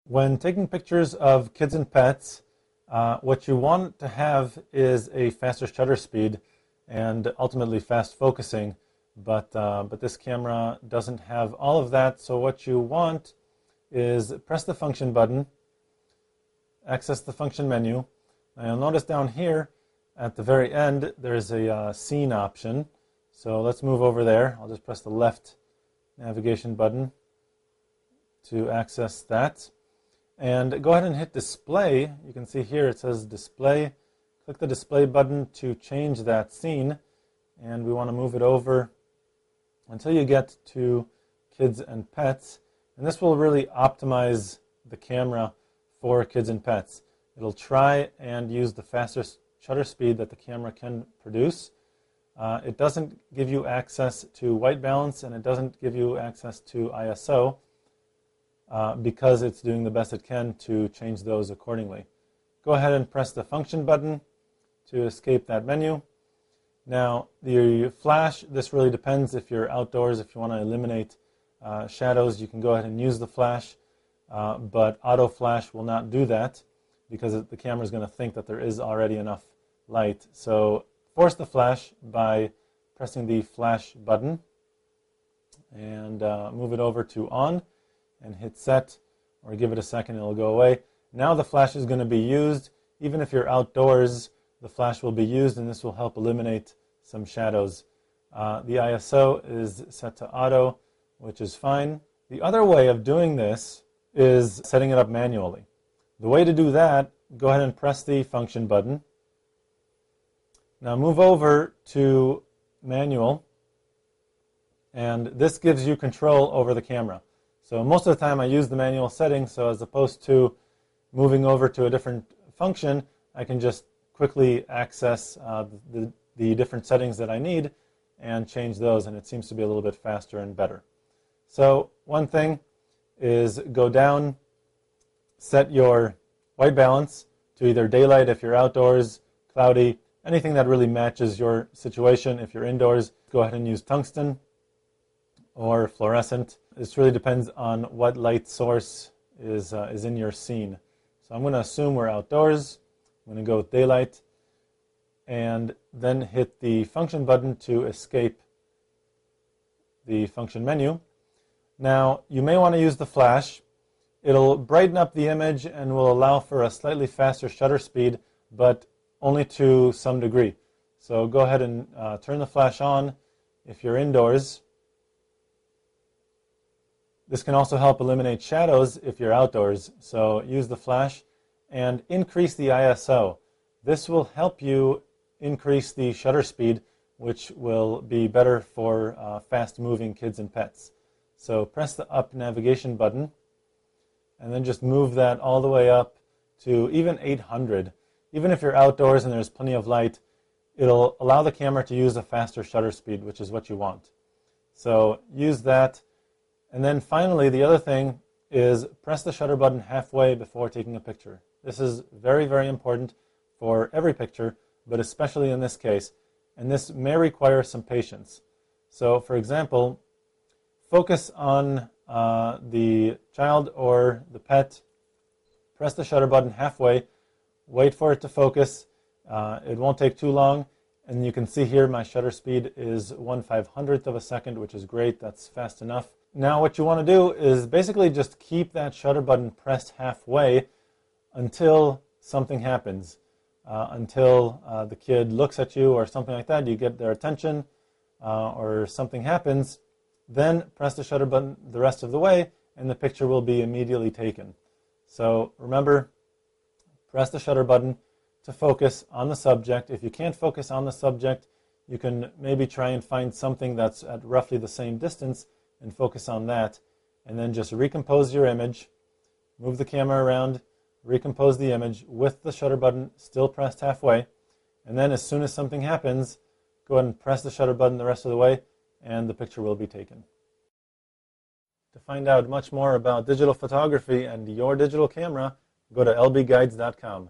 When taking pictures of kids and pets, what you want to have is a faster shutter speed and ultimately fast focusing, but this camera doesn't have all of that. So what you want is press the function button, access the function menu. Now you'll notice down here at the very end there's a scene option. So let's move over there. I'll just press the left navigation button to access that. And go ahead and hit display. You can see here it says display. Click the display button to change that scene, and we want to move it over until you get to kids and pets. And this will really optimize the camera for kids and pets. It'll try and use the fastest shutter speed that the camera can produce. It doesn't give you access to white balance, and it doesn't give you access to ISO. Because it's doing the best it can to change those accordingly. Go ahead and press the function button to escape that menu. Now the flash, this really depends if you're outdoors. If you want to eliminate shadows, you can go ahead and use the flash, but auto flash will not do that because the camera is going to think that there is already enough light. So force the flash by pressing the flash button and move it over to on. And hit set, or give it a second, it'll go away. Now the flash is going to be used. Even if you're outdoors, the flash will be used, and this will help eliminate some shadows. The ISO is set to auto, which is fine. The other way of doing this is setting it up manually. The way to do that, go ahead and press the function button. Now move over to manual, and this gives you control over the camera. So most of the time I use the manual settings, so as opposed to moving over to a different function, I can just quickly access the different settings that I need and change those, and it seems to be a little bit faster and better. So one thing is go down, set your white balance to either daylight if you're outdoors, cloudy, anything that really matches your situation. If you're indoors, go ahead and use tungsten or fluorescent. This really depends on what light source is in your scene. So I'm going to assume we're outdoors. I'm going to go with daylight, and then hit the function button to escape the function menu. Now you may want to use the flash. It'll brighten up the image and will allow for a slightly faster shutter speed, but only to some degree. So go ahead and turn the flash on if you're indoors. This can also help eliminate shadows if you're outdoors, so use the flash and increase the ISO. This will help you increase the shutter speed, which will be better for fast-moving kids and pets. So press the up navigation button and then just move that all the way up to even 800. Even if you're outdoors and there's plenty of light, it'll allow the camera to use a faster shutter speed, which is what you want. So use that. And then finally, the other thing is press the shutter button halfway before taking a picture. This is very, very important for every picture, but especially in this case. And this may require some patience. So for example, focus on the child or the pet. Press the shutter button halfway. Wait for it to focus. It won't take too long. And you can see here my shutter speed is 1/500th of a second, which is great. That's fast enough. Now what you want to do is basically just keep that shutter button pressed halfway until something happens, until the kid looks at you or something like that, you get their attention or something happens, then press the shutter button the rest of the way and the picture will be immediately taken. So remember, press the shutter button to focus on the subject. If you can't focus on the subject, you can maybe try and find something that's at roughly the same distance and focus on that, and then just recompose your image, move the camera around, recompose the image with the shutter button still pressed halfway, and then as soon as something happens, go ahead and press the shutter button the rest of the way, and the picture will be taken. To find out much more about digital photography and your digital camera, go to lbguides.com.